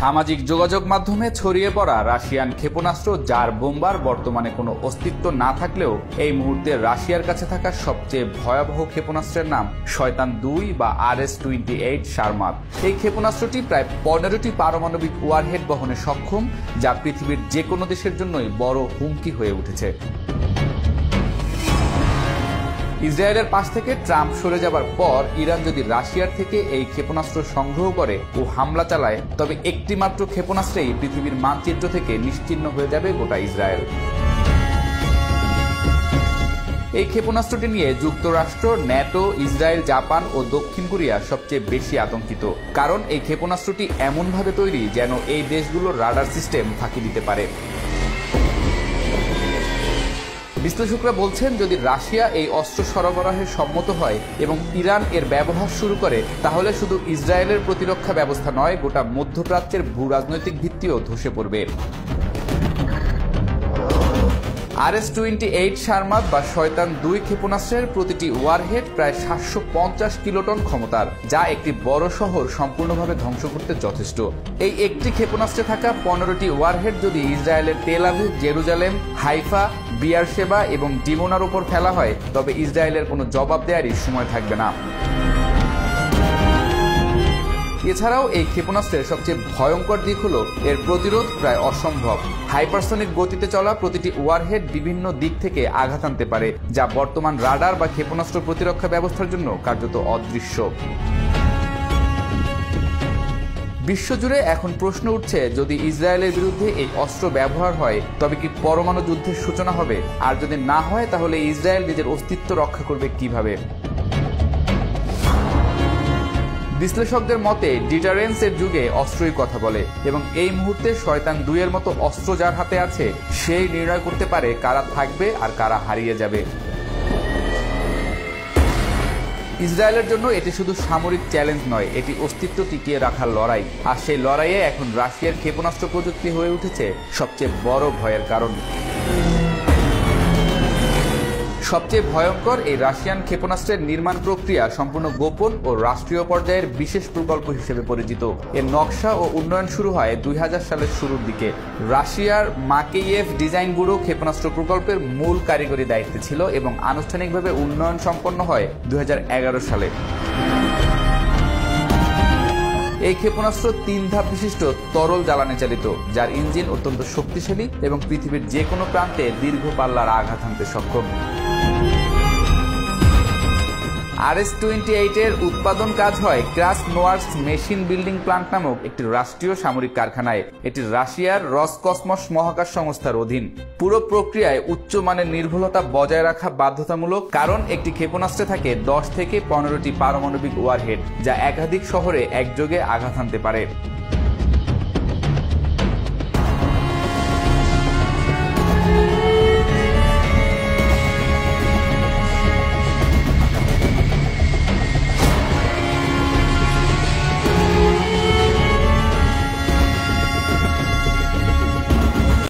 সামাজিক যোগাযোগ মাধ্যমে ছড়িয়ে পড়া রাশিয়ান ক্ষেপণাস্ত্র যার বোম্বার বর্তমানে কোনো অস্তিত্ব না থাকলেও এই মুহূর্তে রাশিয়ার কাছে থাকা সবচেয়ে ভয়াবহ ক্ষেপণাস্ত্রের নাম শয়তান-2 বা RS-28 শারমাত। এই ক্ষেপণাস্ত্রটি প্রায় 15টি পারমাণবিক ওয়ারহেড বহনে সক্ষম, যা পৃথিবীর যে কোনো দেশের জন্যই বড় হুমকি হয়ে উঠেছে। ইসরায়েলের পাশ থেকে ট্রাম্প সরে যাবার পর ইরান যদি রাশিয়ার থেকে এই ক্ষেপণাস্ত্র সংগ্রহ করে ও হামলা চালায়, তবে একটি মাত্র ক্ষেপণাস্ত্রেই পৃথিবীর মানচিত্র থেকে নিশ্চিহ্ন হয়ে যাবে গোটা ইসরায়েল। এই ক্ষেপণাস্ত্রটি নিয়ে যুক্তরাষ্ট্র, ন্যাটো, ইসরায়েল, জাপান ও দক্ষিণ কোরিয়া সবচেয়ে বেশি আতঙ্কিত, কারণ এই ক্ষেপণাস্ত্রটি এমনভাবে তৈরি যেন এই দেশগুলোর রাডার সিস্টেম ফাঁকি দিতে পারে। বিশ্লেষকরা বলছেন, যদি রাশিয়া এই অস্ত্র সরবরাহে সম্মত হয় এবং ইরান এর ব্যবহার শুরু করে, তাহলে শুধু ইসরায়েলের প্রতিরক্ষা ব্যবস্থা নয়, গোটা মধ্যপ্রাচ্যের ভূ রাজনৈতিক ভিত্তিও ধসে পড়বে। RS-28 শারমাত বা শয়তান-2 ক্ষেপণাস্ত্রের প্রতিটি ওয়ারহেড প্রায় 750 কিলোটন ক্ষমতার, যা একটি বড় শহর সম্পূর্ণভাবে ধ্বংস করতে যথেষ্ট। এই একটি ক্ষেপণাস্ত্রে থাকা 15টি ওয়ারহেড যদি ইসরায়েলের তেল আভিভ, জেরুজালেম, হাইফা, বিয়ারশেবা এবং ডিমোনার উপর ফেলা হয়, তবে ইসরায়েলের কোনো জবাব দেওয়ারই সময় থাকবে না। এছাড়াও এই ক্ষেপণাস্ত্রের সবচেয়ে ভয়ঙ্কর দিক হল এর প্রতিরোধ প্রায় অসম্ভব। হাইপারসনিক গতিতে চলা প্রতিটি ওয়ারহেড বিভিন্ন দিক থেকে আঘাত আনতে পারে, যা বর্তমান রাডার বা ক্ষেপণাস্ত্র প্রতিরক্ষা ব্যবস্থার জন্য কার্যত অদৃশ্য। বিশ্বজুড়ে এখন প্রশ্ন উঠছে, যদি ইসরায়েলের বিরুদ্ধে এই অস্ত্র ব্যবহার হয়, তবে কি পরমাণু যুদ্ধের সূচনা হবে? আর যদি না হয়, তাহলে ইসরায়েল নিজের অস্তিত্ব রক্ষা করবে কিভাবে? বিশ্লেষকদের মতে, ডিটারেন্সের যুগে অস্ত্রই কথা বলে এবং এই মুহূর্তে শয়তান-2 এর মতো অস্ত্র যার হাতে আছে, সেই নির্ণয় করতে পারে কারা থাকবে আর কারা হারিয়ে যাবে। ইসরায়েলের জন্য এটি শুধু সামরিক চ্যালেঞ্জ নয়, এটি অস্তিত্ব টিকিয়ে রাখার লড়াই। আর সেই লড়াইয়ে এখন রাশিয়ার ক্ষেপণাস্ত্র প্রযুক্তি হয়ে উঠেছে সবচেয়ে বড় ভয়ের কারণ। সবচেয়ে ভয়ঙ্কর এই রাশিয়ান ক্ষেপণাস্ত্রের নির্মাণ প্রক্রিয়া সম্পূর্ণ গোপন ও রাষ্ট্রীয় পর্যায়ের বিশেষ প্রকল্প হিসেবে পরিচিত। এর নকশা ও উন্নয়ন শুরু হয় 2000 সালের শুরুর দিকে। রাশিয়ার মাকেইয়েভ ডিজাইন ব্যুরো ক্ষেপণাস্ত্র প্রকল্পের মূল কারিগরি দায়িত্বে ছিল এবং আনুষ্ঠানিকভাবে উন্নয়ন সম্পন্ন হয় 2011 সালে। এই ক্ষেপণাস্ত্র 3 ধাপ বিশিষ্ট তরল জ্বালানি চালিত, যার ইঞ্জিন অত্যন্ত শক্তিশালী এবং পৃথিবীর যে কোনো প্রান্তে দীর্ঘ পাল্লার আঘাত হানতে সক্ষম। RS-28 এর উৎপাদন কাজ হয় ক্রাসনোয়ার্স্ক মেশিন বিল্ডিং প্লান্ট নামক একটি রাষ্ট্রীয় সামরিক কারখানায়। এটি রাশিয়ার রসকসমস মহাকাশ সংস্থার অধীন। পুরো প্রক্রিয়ায় উচ্চমানের নির্ভুলতা বজায় রাখা বাধ্যতামূলক, কারণ একটি ক্ষেপণাস্ত্রে থাকে 10 থেকে 15টি পারমাণবিক ওয়ারহেড, যা একাধিক শহরে একযোগে আঘাত হানতে পারে।